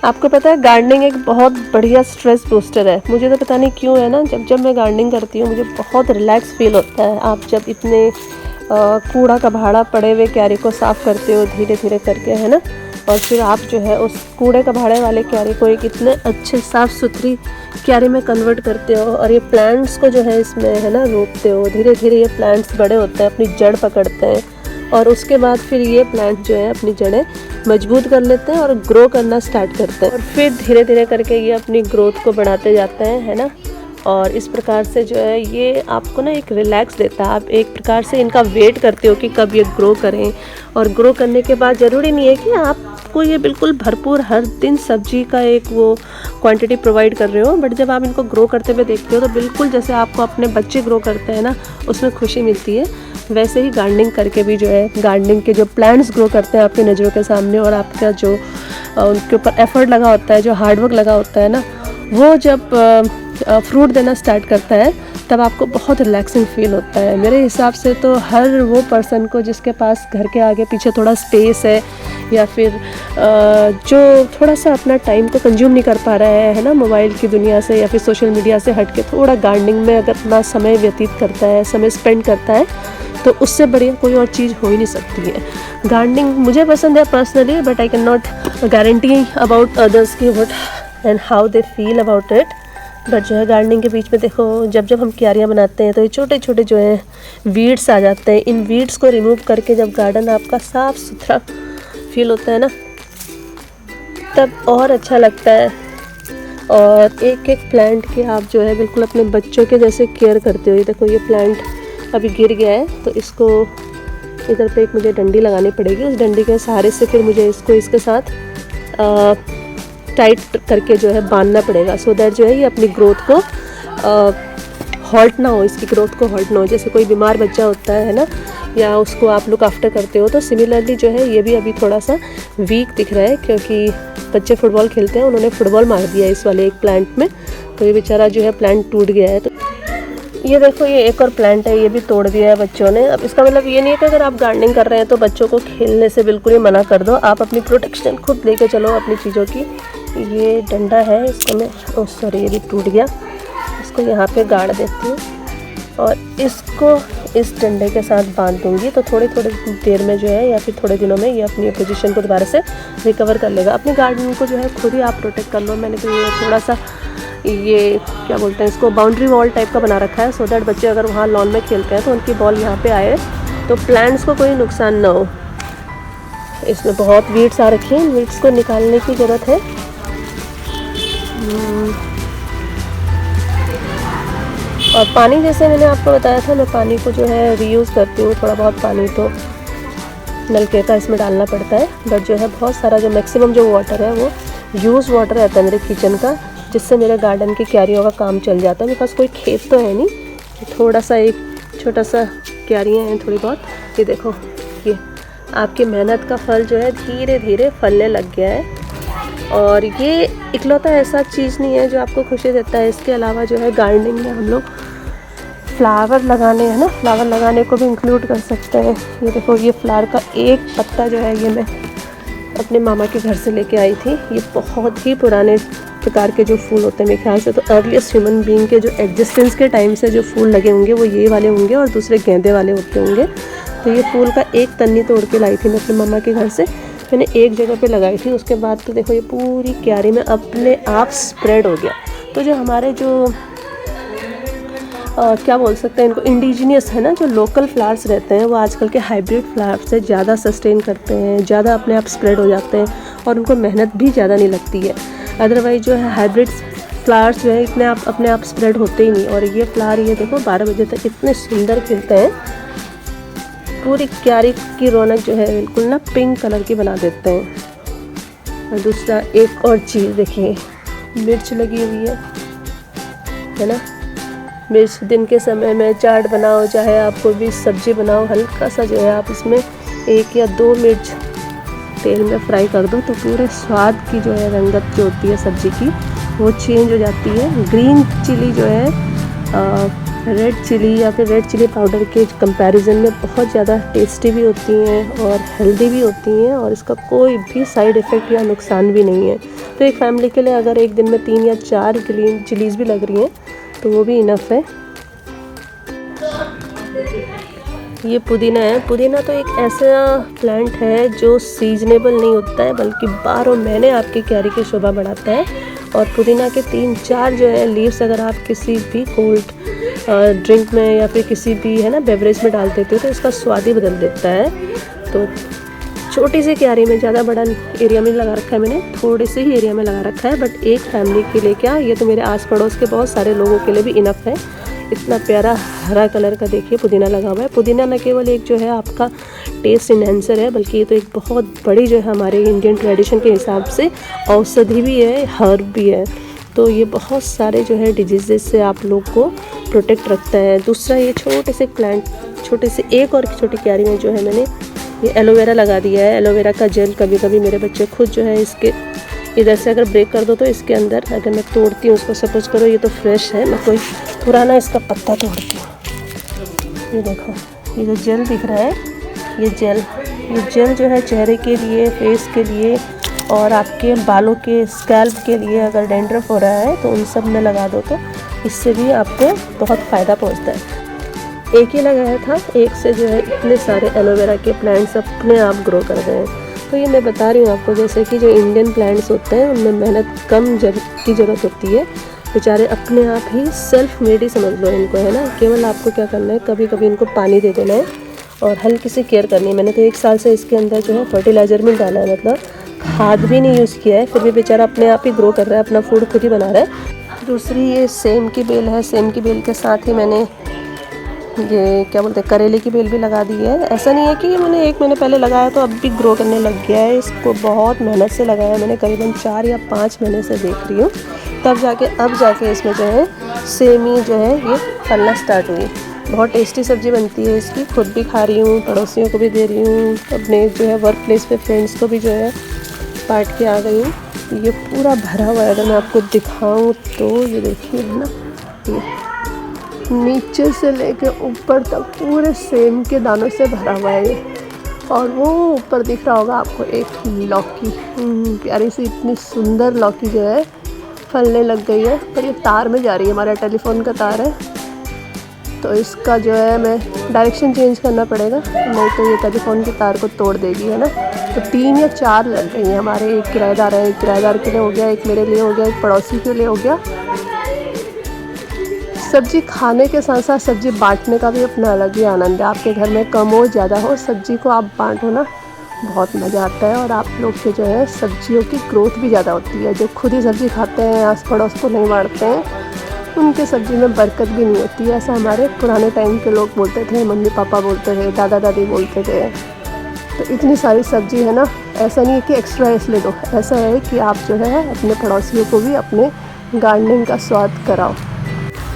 आपको पता है गार्डनिंग एक बहुत बढ़िया स्ट्रेस बूस्टर है। मुझे तो पता नहीं क्यों है ना, जब मैं गार्डनिंग करती हूँ मुझे बहुत रिलैक्स फील होता है। आप जब इतने कूड़ा कबाड़ा पड़े हुए क्यारी को साफ़ करते हो धीरे धीरे करके, है ना, और फिर आप जो है उस कूड़े कबाड़े वाले क्यारी को एक इतने अच्छे साफ़ सुथरी क्यारी में कन्वर्ट करते हो, और ये प्लांट्स को जो है इसमें, है ना, रोपते हो। धीरे धीरे ये प्लांट्स बड़े होते हैं, अपनी जड़ पकड़ते हैं, और उसके बाद फिर ये प्लांट जो है अपनी जड़ें मजबूत कर लेते हैं और ग्रो करना स्टार्ट करते हैं, और फिर धीरे धीरे करके ये अपनी ग्रोथ को बढ़ाते जाते हैं, है ना। और इस प्रकार से जो है ये आपको ना एक रिलैक्स देता है। आप एक प्रकार से इनका वेट करते हो कि कब ये ग्रो करें, और ग्रो करने के बाद ज़रूरी नहीं है कि आपको ये बिल्कुल भरपूर हर दिन सब्जी का एक वो क्वांटिटी प्रोवाइड कर रहे हो, बट जब आप इनको ग्रो करते हुए देखते हो तो बिल्कुल जैसे आपको अपने बच्चे ग्रो करते हैं ना, उसमें खुशी मिलती है। वैसे ही गार्डनिंग करके भी जो है, गार्डनिंग के जो प्लांट्स ग्रो करते हैं आपकी नज़रों के सामने, और आपका जो उनके ऊपर एफर्ट लगा होता है, जो हार्डवर्क लगा होता है ना, वो जब फ्रूट देना स्टार्ट करता है तब आपको बहुत रिलैक्सिंग फील होता है। मेरे हिसाब से तो हर वो पर्सन को जिसके पास घर के आगे पीछे थोड़ा स्पेस है, या फिर जो थोड़ा सा अपना टाइम को कंज्यूम नहीं कर पा रहा है ना, मोबाइल की दुनिया से या फिर सोशल मीडिया से हट के थोड़ा गार्डनिंग में अगर अपना समय व्यतीत करता है, समय स्पेंड करता है, तो उससे बढ़िया कोई और चीज़ हो ही नहीं सकती है। गार्डनिंग मुझे पसंद है personally, but I can not guarantee about others की what and how they feel about it. But जो है गार्डनिंग के बीच में देखो, जब जब हम क्यारियाँ बनाते हैं तो ये छोटे छोटे जो है वीड्स आ जाते हैं। इन वीड्स को रिमूव करके जब गार्डन आपका साफ़ सुथरा फील होता है ना, तब और अच्छा लगता है। और एक एक प्लांट की आप जो है बिल्कुल अपने बच्चों के जैसे केयर करते हो। ये देखो, ये प्लांट अभी गिर गया है, तो इसको इधर पे एक मुझे डंडी लगानी पड़ेगी। उस डंडी के सहारे से फिर मुझे इसको इसके साथ टाइट करके जो है बांधना पड़ेगा, सो दैट जो है ये अपनी ग्रोथ को हॉल्ट ना हो, इसकी ग्रोथ को हॉल्ट ना हो। जैसे कोई बीमार बच्चा होता है ना, या उसको आप लुक आफ्टर करते हो, तो सिमिलरली जो है ये भी अभी थोड़ा सा वीक दिख रहा है, क्योंकि बच्चे फुटबॉल खेलते हैं, उन्होंने फुटबॉल मार दिया इस वाले एक प्लांट में, तो ये बेचारा जो है प्लांट टूट गया है। तो ये देखो, ये एक और प्लांट है, ये भी तोड़ दिया है बच्चों ने। अब इसका मतलब ये नहीं है कि अगर आप गार्डनिंग कर रहे हैं तो बच्चों को खेलने से बिल्कुल ही मना कर दो। आप अपनी प्रोटेक्शन खुद लेके चलो अपनी चीज़ों की। ये डंडा है, इसको मैं सॉरी ये भी टूट गया, इसको यहाँ पे गाड़ देती हूँ और इसको इस डंडे के साथ बांध दूँगी, तो थोड़ी थोड़ी देर में जो है या फिर थोड़े दिनों में ये अपनी पोजीशन को दोबारा से रिकवर कर लेगा। अपनी गार्डन को जो है खुद ही आप प्रोटेक्ट कर लो। मैंने तो ये थोड़ा सा ये क्या बोलते हैं इसको, बाउंड्री वॉल टाइप का बना रखा है, सो दैट बच्चे अगर वहाँ लॉन में खेलते हैं तो उनकी बॉल यहाँ पे आए, तो प्लांट्स को कोई नुकसान ना हो। इसमें बहुत वीड्स आ रखी हैं, वीड्स को निकालने की ज़रूरत है। और पानी, जैसे मैंने आपको बताया था, मैं पानी को जो है रीयूज़ करती हूँ। थोड़ा बहुत पानी तो नलके का इसमें डालना पड़ता है, बट जो है बहुत सारा जो मैक्सिमम जो वाटर है वो यूज़ वाटर रहता है मेरे किचन का, जिससे मेरे गार्डन की क्यारियों का काम चल जाता है। मेरे पास कोई खेत तो है नहीं, थोड़ा सा एक छोटा सा क्यारियाँ हैं थोड़ी बहुत। ये देखो, ये आपकी मेहनत का फल जो है धीरे धीरे फलने लग गया है। और ये इकलौता ऐसा चीज़ नहीं है जो आपको खुशी देता है। इसके अलावा जो है गार्डनिंग में हम लोग फ्लावर लगाने, है ना, फ्लावर लगाने को भी इंक्लूड कर सकते हैं। ये देखो, ये फ्लावर का एक पत्ता जो है ये मैं अपने मामा के घर से लेके आई थी। ये बहुत ही पुराने प्रकार के जो फूल होते हैं, मेरे ख्याल से तो अर्लीस्ट ह्यूमन बीइंग के जो एग्जिस्टेंस के टाइम से जो फूल लगे होंगे वो ये वाले होंगे, और दूसरे गेंदे वाले होते होंगे। तो ये फूल का एक तन्नी तोड़ के लाई थी मैं अपने मामा के घर से। मैंने एक जगह पे लगाई थी, उसके बाद तो देखो ये पूरी क्यारी में अपने आप स्प्रेड हो गया। तो जो हमारे जो क्या बोल सकते हैं इनको, इंडिजीनियस है ना, जो लोकल फ्लावर्स रहते हैं, वो आजकल के हाइब्रिड फ्लावर्स से ज़्यादा सस्टेन करते हैं, ज़्यादा अपने आप स्प्रेड हो जाते हैं, और उनको मेहनत भी ज़्यादा नहीं लगती है। अदरवाइज जो है हाइब्रिड फ्लावर्स जो है इतने आप अपने आप स्प्रेड होते ही नहीं। और ये फ्लावर, ये देखो 12 बजे तक इतने सुंदर खिलते हैं, पूरी क्यारी की रौनक जो है बिल्कुल ना पिंक कलर की बना देते हैं। और दूसरा एक और चीज़ देखिए, मिर्च लगी हुई है ना। मिर्च दिन के समय में चाट बनाओ, चाहे आप कोई भी सब्ज़ी बनाओ, हल्का सा जो है आप इसमें 1 या 2 मिर्च तेल में फ्राई कर दो, तो पूरे स्वाद की जो है रंगत जो होती है सब्ज़ी की वो चेंज हो जाती है। ग्रीन चिली जो है रेड चिली या फिर रेड चिली पाउडर के कंपैरिजन में बहुत ज़्यादा टेस्टी भी होती हैं और हेल्दी भी होती हैं, और इसका कोई भी साइड इफ़ेक्ट या नुकसान भी नहीं है। तो एक फैमिली के लिए अगर एक दिन में 3 या 4 ग्रीन चिलीज़ भी लग रही हैं तो वो भी इनफ है। ये पुदीना है। पुदीना तो एक ऐसा प्लांट है जो सीजनेबल नहीं होता है, बल्कि 12 महीने आपकी क्यारी की शोभा बढ़ाता है। और पुदीना के 3-4 जो है लीव्स अगर आप किसी भी कोल्ड ड्रिंक में या फिर किसी भी है ना बेवरेज में डाल देते हो तो इसका स्वाद ही बदल देता है। तो छोटी सी क्यारी में, ज़्यादा बड़ा एरिया में लगा रखा है मैंने, थोड़े से ही एरिया में लगा रखा है, बट एक फैमिली के लिए क्या, ये तो मेरे आस पड़ोस के बहुत सारे लोगों के लिए भी इनफ है। इतना प्यारा हरा कलर का देखिए पुदीना लगा हुआ है। पुदीना न केवल एक जो है आपका टेस्ट इन्हेंसर है, बल्कि ये तो एक बहुत बड़ी जो है हमारे इंडियन ट्रेडिशन के हिसाब से औषधि भी है, हर्ब भी है। तो ये बहुत सारे जो है डिजीज़ से आप लोग को प्रोटेक्ट रखता है। दूसरा, ये छोटे से प्लांट, छोटे से एक और छोटी क्यारी में जो है मैंने ये एलोवेरा लगा दिया है। एलोवेरा का जेल कभी कभी मेरे बच्चे खुद जो है इसके इधर से अगर ब्रेक कर दो तो इसके अंदर अगर मैं तोड़ती हूँ उसको, सपोज करो ये तो फ्रेश है, मैं कोई पुराना इसका पत्ता तोड़ती हूँ। ये देखो, ये जो जेल दिख रहा है, ये जेल जो है चेहरे के लिए, फेस के लिए और आपके बालों के स्कैल्प के लिए अगर डैंड्रफ हो रहा है तो उन सब में लगा दो तो इससे भी आपको बहुत फ़ायदा पहुँचता है। एक ही लगाया था, एक से जो है इतने सारे एलोवेरा के प्लांट्स अपने आप ग्रो कर गए हैं। तो ये मैं बता रही हूँ आपको, जैसे कि जो इंडियन प्लांट्स होते हैं उनमें मेहनत कम की ज़रूरत होती है, बेचारे अपने आप ही सेल्फ मेड ही समझ लो इनको, है ना। केवल आपको क्या करना है, कभी कभी इनको पानी दे देना है और हल्की सी केयर करनी है। मैंने तो 1 साल से इसके अंदर जो है फर्टिलाइज़र भी डाला है, मतलब खाद भी नहीं यूज़ किया है, फिर भी बेचारा अपने आप ही ग्रो कर रहा है, अपना फूड खुद ही बना रहा है। दूसरी ये सेम की बेल है। सेम की बेल के साथ ही मैंने ये क्या बोलते हैं, करेले की बेल भी लगा दी है। ऐसा नहीं है कि मैंने 1 महीने पहले लगाया तो अब भी ग्रो करने लग गया है, इसको बहुत मेहनत से लगाया मैंने, करीबन 4 या 5 महीने से देख रही हूँ, तब जाके अब जाके इसमें जो है सेमी जो है ये फलना स्टार्ट हुई। बहुत टेस्टी सब्ज़ी बनती है इसकी, खुद भी खा रही हूँ, पड़ोसियों को भी दे रही हूँ, अपने जो है वर्क प्लेस पे फ्रेंड्स को भी जो है बांट के आ गई हूँ। ये पूरा भरा हुआ है, अगर मैं आपको दिखाऊँ तो ये देखिए है ना, ये नीचे से लेके ऊपर तक पूरे सेम के दानों से भरा हुआ है ये। और वो ऊपर दिख रहा होगा आपको एक लौकी, प्यारी सी इतनी सुंदर लौकी जो है फलने लग गई है। पर ये तार में जा रही है, हमारा टेलीफोन का तार है, तो इसका जो है मैं डायरेक्शन चेंज करना पड़ेगा, नहीं तो ये टेलीफोन की तार को तोड़ देगी, है ना। तो 3 या 4 लग गई हैं हमारे। एक किराएदार है, एक किराएदार के लिए हो गया, एक मेरे लिए हो गया, एक पड़ोसी के लिए हो गया। सब्ज़ी खाने के साथ साथ सब्ज़ी बांटने का भी अपना अलग ही आनंद है। आपके घर में कम हो ज़्यादा हो, सब्ज़ी को आप बांटो ना, बहुत मज़ा आता है। और आप लोग के जो है सब्जियों की ग्रोथ भी ज़्यादा होती है। जो खुद ही सब्ज़ी खाते हैं, आस पड़ोस को नहीं बांटते हैं, उनके सब्ज़ी में बरकत भी नहीं होती है। ऐसा हमारे पुराने टाइम के लोग बोलते थे, मम्मी पापा बोलते थे, दादा दादी बोलते थे। तो इतनी सारी सब्ज़ी है ना, ऐसा नहीं है कि एक्स्ट्रा इसलिए दो, ऐसा है कि आप जो है अपने पड़ोसियों को भी अपने गार्डनिंग का स्वाद कराओ।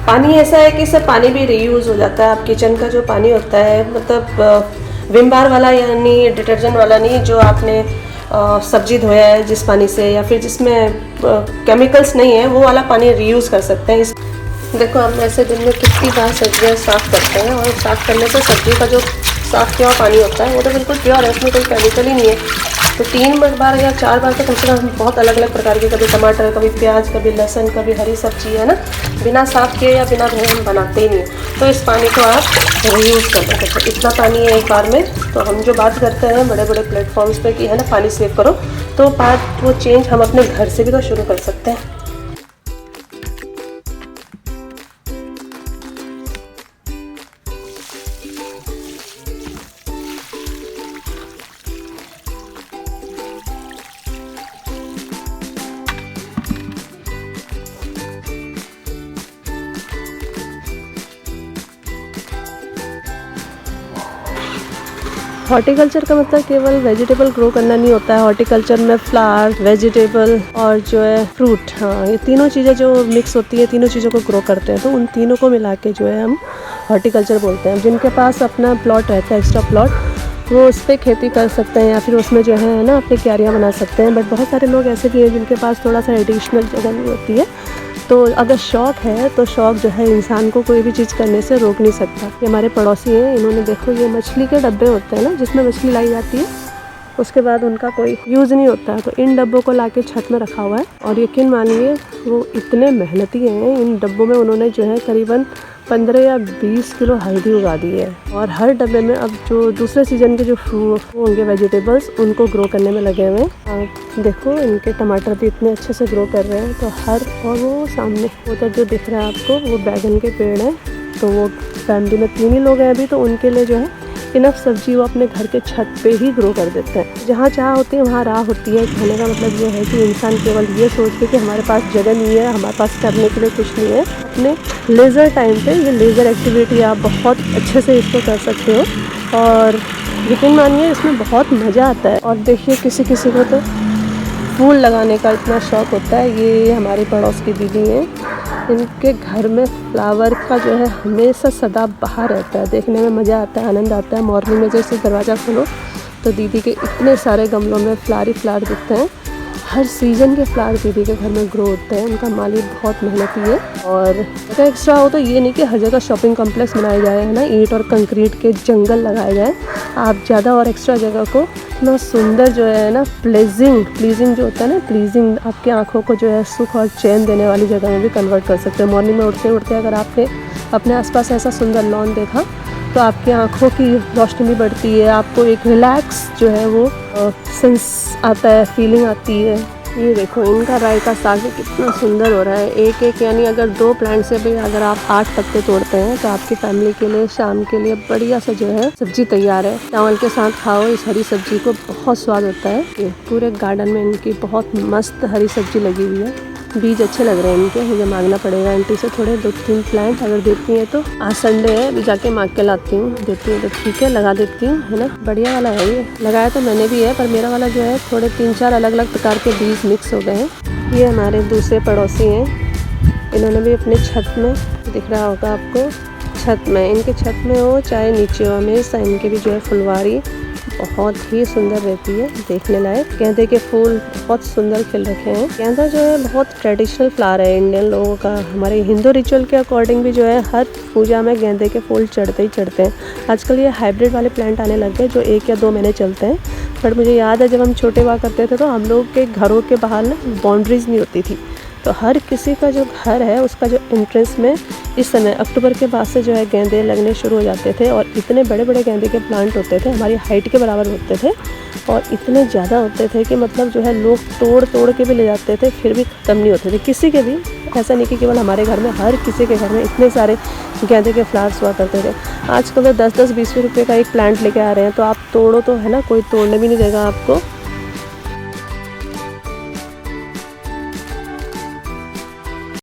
पानी ऐसा है कि सब पानी भी रीयूज़ हो जाता है। आप किचन का जो पानी होता है, मतलब विम बार वाला यानी डिटर्जेंट वाला नहीं, जो आपने सब्जी धोया है जिस पानी से, या फिर जिसमें केमिकल्स नहीं है, वो वाला पानी रीयूज़ कर सकते हैं। देखो हम ऐसे दिन में कितनी बार सब्जियाँ साफ़ करते हैं, और साफ़ करने से सब्जी का जो साफ़ किया हुआ पानी होता है वो तो बिल्कुल प्योर है, उसमें कोई केमिकल ही नहीं है। तो 3 बार या 4 बार तो कम से कम बहुत अलग अलग प्रकार के, कभी टमाटर, कभी प्याज, कभी लहसुन, कभी हरी सब्जी, है ना, बिना साफ़ किए या बिना धोए हम बनाते ही नहीं। तो इस पानी को आप रीयूज़ कर सकते हैं। इतना पानी है एक बार में, तो हम जो बात करते हैं बड़े बड़े प्लेटफॉर्म्स पे कि है ना पानी सेव करो, तो बात वो चेंज हम अपने घर से भी तो शुरू कर सकते हैं। हॉर्टिकल्चर का मतलब केवल वेजिटेबल ग्रो करना नहीं होता है। हॉर्टिकल्चर में फ्लावर, वेजिटेबल और जो है फ्रूट, हाँ, ये तीनों चीज़ें जो मिक्स होती है, तीनों चीज़ों को ग्रो करते हैं। तो उन तीनों को मिला के जो है हम हॉर्टिकल्चर बोलते हैं। जिनके पास अपना प्लॉट रहता है, एक्स्ट्रा प्लॉट, वो उस पर खेती कर सकते हैं या फिर उसमें जो है ना अपनी क्यारियाँ बना सकते हैं। बट बहुत सारे लोग ऐसे भी हैं जिनके पास थोड़ा सा एडिशनल जगह नहीं होती है, तो अगर शौक़ है तो शौक़ जो है इंसान को कोई भी चीज़ करने से रोक नहीं सकता। ये हमारे पड़ोसी हैं, इन्होंने देखो ये मछली के डब्बे होते हैं ना जिसमें मछली लाई जाती है, उसके बाद उनका कोई यूज़ नहीं होता है, तो इन डब्बों को लाके छत में रखा हुआ है। और यकीन मानिए वो इतने मेहनती हैं, इन डब्बों में उन्होंने जो है करीबन 15 या 20 किलो हल्दी उगा दी है। और हर डब्बे में अब जो दूसरे सीजन के जो फ्रूट होंगे वेजिटेबल्स उनको ग्रो करने में लगे हुए हैं। आप देखो इनके टमाटर भी इतने अच्छे से ग्रो कर रहे हैं। तो और वो सामने उधर जो दिख रहा है आपको वो बैगन के पेड़ हैं। तो वो फैमिली में 3 ही लोग हैं अभी, तो उनके लिए जो है इनफ सब्जी वो अपने घर के छत पे ही ग्रो कर देते हैं। जहाँ चाह होती है वहाँ राह होती है। कहने का मतलब ये है कि इंसान केवल ये सोच के कि हमारे पास जगह नहीं है, हमारे पास करने के लिए कुछ नहीं है, अपने लेज़र टाइम पे ये लेज़र एक्टिविटी आप बहुत अच्छे से इसको कर सकते हो। और यकीन मानिए इसमें बहुत मज़ा आता है। और देखिए किसी किसी को तो फूल लगाने का इतना शौक़ होता है। ये हमारे पड़ोस की दीदी हैं, इनके घर में फ्लावर का जो है हमेशा सदा बाहर रहता है। देखने में मज़ा आता है, आनंद आता है। मॉर्निंग में जैसे दरवाज़ा खोलो तो दीदी के इतने सारे गमलों में फ्लावर ही फ्लावर दिखते हैं। हर सीज़न के फ्लावर दीदी के घर में ग्रो होते हैं। उनका माली बहुत मेहनती है। और अगर एक्स्ट्रा हो तो ये नहीं कि हर जगह शॉपिंग कॉम्प्लेक्स बनाया जाए, है ना, ईंट और कंक्रीट के जंगल लगाए जाए। आप ज़्यादा और एक्स्ट्रा जगह को इतना सुंदर जो है ना प्लीजिंग जो होता है ना, प्लीजिंग आपकी आँखों को जो है सुख और चैन देने वाली जगह में भी कन्वर्ट कर सकते हैं। मॉर्निंग में उठते उठते अगर आपने अपने आसपास ऐसा सुंदर लॉन देखा तो आपकी आँखों की रोशनी बढ़ती है, आपको एक रिलैक्स जो है वो सेंस आता है, फीलिंग आती है। ये देखो इनका राई का साग भी कितना सुंदर हो रहा है। एक यानी अगर 2 प्लांट से भी अगर आप 8 पत्ते तोड़ते हैं तो आपकी फैमिली के लिए शाम के लिए बढ़िया सा जो है सब्जी तैयार है। चावल के साथ खाओ इस हरी सब्जी को, बहुत स्वाद होता है। ये पूरे गार्डन में इनकी बहुत मस्त हरी सब्जी लगी हुई है। बीज अच्छे लग रहे हैं इनके, मुझे मांगना पड़ेगा आंटी से थोड़े 2-3 प्लांट अगर देती हैं तो। आज संडे है, अभी जाके मांग के लाती हूँ, देती हूँ तो ठीक है, लगा देती हूँ, है ना। बढ़िया वाला है ये, लगाया तो मैंने भी है पर मेरा वाला जो है थोड़े 3-4 अलग अलग प्रकार के बीज मिक्स हो गए हैं। ये हमारे दूसरे पड़ोसी हैं, इन्होंने भी अपने छत में, दिख रहा होगा आपको, छत में, इनके छत में हो चाहे नीचे हो, हमेशा इनके भी जो है फुलवारी बहुत ही सुंदर रहती है, देखने लायक। गेंदे के फूल बहुत सुंदर खिल रखे हैं। गेंदा जो है बहुत ट्रेडिशनल फ्लावर है इंडियन लोगों का। हमारे हिंदू रिचुअल के अकॉर्डिंग भी जो है हर पूजा में गेंदे के फूल चढ़ते ही चढ़ते हैं। आजकल ये हाइब्रिड वाले प्लांट आने लग गए जो 1 या 2 महीने चलते हैं। बट मुझे याद है जब हम छोटे हुआ करते थे तो हम लोग के घरों के बाहर ना बाउंड्रीज नहीं होती थी, तो हर किसी का जो घर है उसका जो एंट्रेंस में इस समय अक्टूबर के बाद से जो है गेंदे लगने शुरू हो जाते थे। और इतने बड़े बड़े गेंदे के प्लांट होते थे, हमारी हाइट के बराबर होते थे और इतने ज़्यादा होते थे कि मतलब जो है लोग तोड़ के भी ले जाते थे, फिर भी ख़त्म नहीं होते थे किसी के भी। ऐसा नहीं कि केवल हमारे घर में, हर किसी के घर में इतने सारे गेंदे के फ्लावर्स हुआ करते थे। आजकल तो 10-10, 20 रुपये का एक प्लांट लेके आ रहे हैं, तो आप तोड़ो तो है ना, कोई तोड़ने भी नहीं देगा आपको।